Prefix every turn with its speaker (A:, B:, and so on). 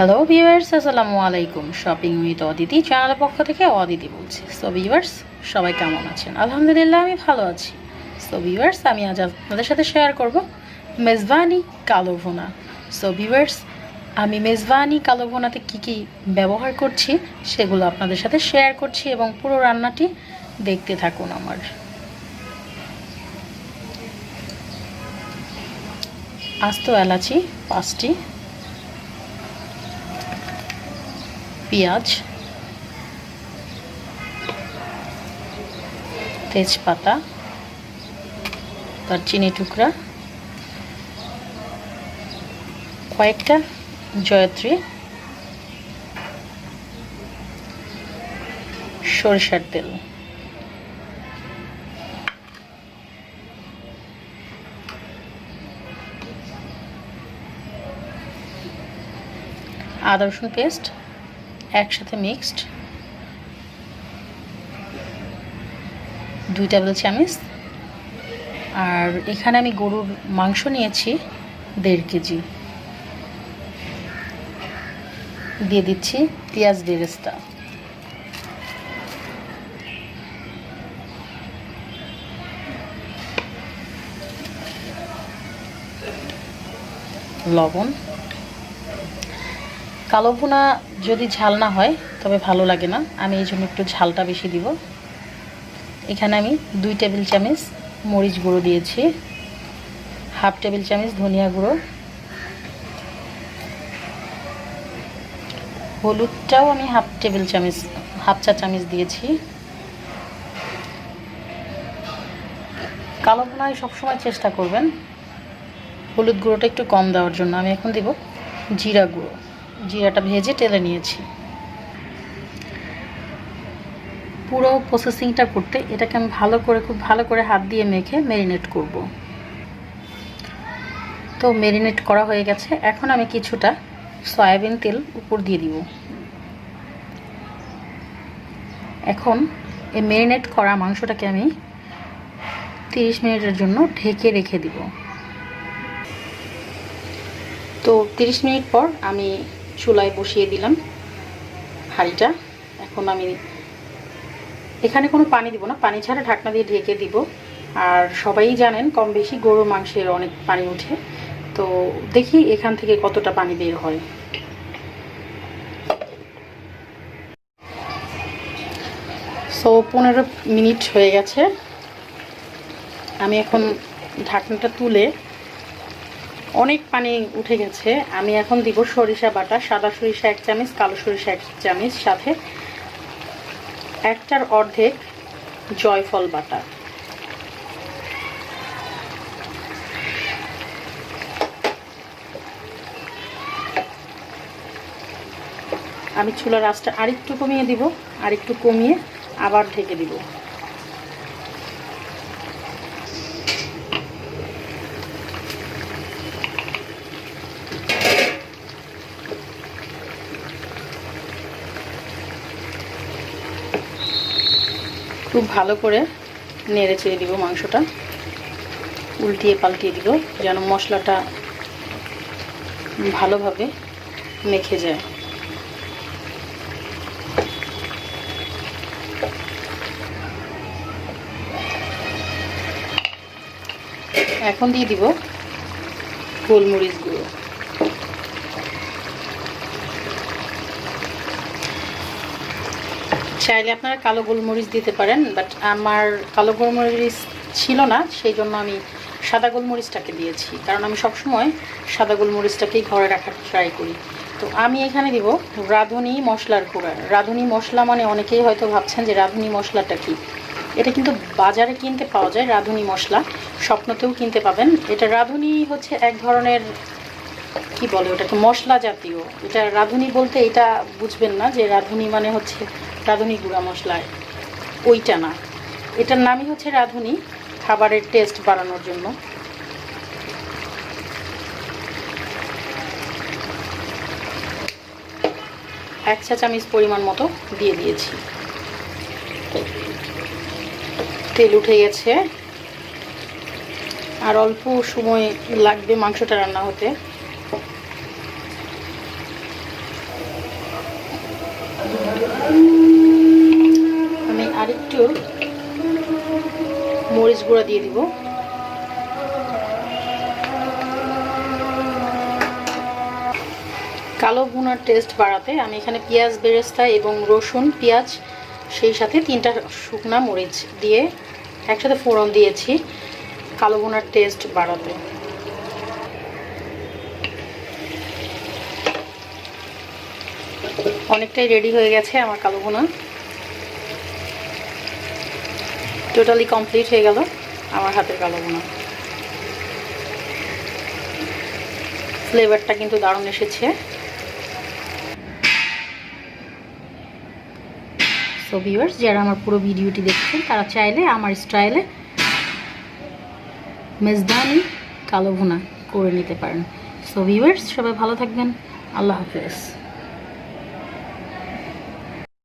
A: Hello viewers, আসসালামু আলাইকুম। Shopping with Aditi চ্যানেলের পক্ষ থেকে অদিতি বলছি। সো ভিউয়ার্স, সবাই কেমন আছেন? আলহামদুলিল্লাহ, আমি ভালো আছি। সো ভিউয়ার্স, আমি আজ আপনাদের সাথে শেয়ার করব মেজবানি কালো ভুনা। সো ভিউয়ার্স, আমি মেজবানি কালো ভুনাতে কী কী ব্যবহার করছি সেগুলো আপনাদের সাথে শেয়ার করছি এবং পুরো রান্নাটি দেখতে থাকুন। আমার আস্ত এলাচি 5টি, পেঁয়াজ, তেজপাতা, দারচিনি টুকরা, কয়েকটা জয়ত্রী, সরিষার তেল, আদা রসুন পেস্ট একসাথে মিক্সড 2 টেবিল চামচ। আর এখানে আমি গরুর মাংস নিয়েছি 1.5 কেজি। দিয়ে দিচ্ছি পেঁয়াজ বেরেস্তা, লবণ। কালো ভুনা যদি ঝাল না হয় তবে ভালো লাগে না, আমি এই জন্য একটু ঝালটা বেশি দিব। এখানে আমি 2 টেবিল চামচ মরিচ গুঁড়ো দিয়েছি, 1/2 টেবিল চামচ ধনিয়া গুঁড়ো, হলুদটাও আমি 1/2 চা চামচ দিয়েছি। কালো ভুনায় সবসময় চেষ্টা করবেন হলুদ গুঁড়োটা একটু কম দেওয়ার জন্য। আমি এখন দিব জিরা গুঁড়ো, জিরাটা ভেজে টেলে নিয়েছি। পুরো প্রসেসিংটা করতে এটাকে আমি খুব ভালো করে হাত দিয়ে মেখে ম্যারিনেট করব। তো ম্যারিনেট করা হয়ে গেছে। এখন আমি কিছুটা সয়াবিন তেল উপর দিয়ে দিব। এখন এই ম্যারিনেট করা মাংসটাকে আমি 30 মিনিটের জন্য ঢেকে রেখে দিব। তো 30 মিনিট পর আমি চুলায় বসিয়ে দিলাম হাঁড়িটা। এখন আমি এখানে কোনো পানি দিব না, পানি ছাড়া ঢাকনা দিয়ে ঢেকে দিব। আর সবাই জানেন কম বেশি গরুর মাংসের অনেক পানি ওঠে, তো দেখি এখান থেকে কতটা পানি বের হয়। সো 15 মিনিট হয়ে গেছে। আমি এখন ঢাকনাটা তুলে, অনেক পানি উঠে গেছে। আমি এখন দিব সরিষা বাটা, সাদা সরিষা 1 চামচ, কালো সরিষা 1 চামচ, সাথে 1টার অর্ধেক জয়ফল বাটা। আমি চুলার আঁচটা আরেকটু কমিয়ে দিব, আরেকটু কমিয়ে আবার ঢেকে দিব। খুব ভালো করে নেড়ে চেড়ে দিব মাংসটা, উল্টিয়ে পাল্টিয়ে দিব যেন মশলাটা ভালোভাবে মেখে যায়। এখন দিয়ে দিব গোলমরিচ গুঁড়ো। চাইলে আপনারা কালো গোলমরিচ দিতে পারেন, বাট আমার কালো গোলমরিচ ছিল না, সেই জন্য আমি সাদা গোলমরিচটাকে দিয়েছি। কারণ আমি সবসময় সাদা গোলমরিচটাকেই ঘরে রাখার ট্রাই করি। তো আমি এখানে দিব রাঁধুনি মশলার গুঁড়া। রাঁধুনি মশলা মানে অনেকেই হয়তো ভাবছেন যে রাঁধুনি মশলাটা কি। এটা কিন্তু বাজারে কিনতে পাওয়া যায় রাঁধুনি মশলা, স্বপ্নতেও কিনতে পাবেন। এটা রাঁধুনি হচ্ছে এক ধরনের, কি বলে ওটাকে, মশলা জাতীয়। এটা রাঁধুনি বলতে এটা বুঝবেন না যে রাঁধুনি মানে হচ্ছে রাঁধুনি গুঁড়া মশলা, ওইটা না। এটার নামই হচ্ছে রাঁধুনি, খাবারের টেস্ট বাড়ানোর জন্য। এক চা চামচ পরিমাণ মতো দিয়ে দিয়েছি। তেল উঠে গেছে, আর অল্প সময় লাগবে মাংসটা রান্না হতে। একটু মরিচ গুঁড়া দিয়ে দিব। কালো ভুনার টেস্ট বাড়াতে আমি এখানে পেঁয়াজ বেরেস্তা এবং রসুন পেঁয়াজ সেই সাথে 3টা শুকনা মরিচ দিয়ে একসাথে ফোড়ন দিয়েছি কালো ভুনার টেস্ট বাড়াতে। অনেকটাই রেডি হয়ে গেছে আমার কালো ভুনা, টোটালি কমপ্লিট হয়ে গেল আমার হাতের কালো ভুনা। ফ্লেভারটা কিন্তু দারুণ এসেছে। সো ভিউয়ার্স, যারা আমার পুরো ভিডিওটি দেখছেন তারা চাইলে আমার স্টাইলে মেজবানি কালো ভুনা করে নিতে পারেন। সো ভিউয়ার্স, সবাই ভালো থাকবেন। আল্লাহ হাফেজ।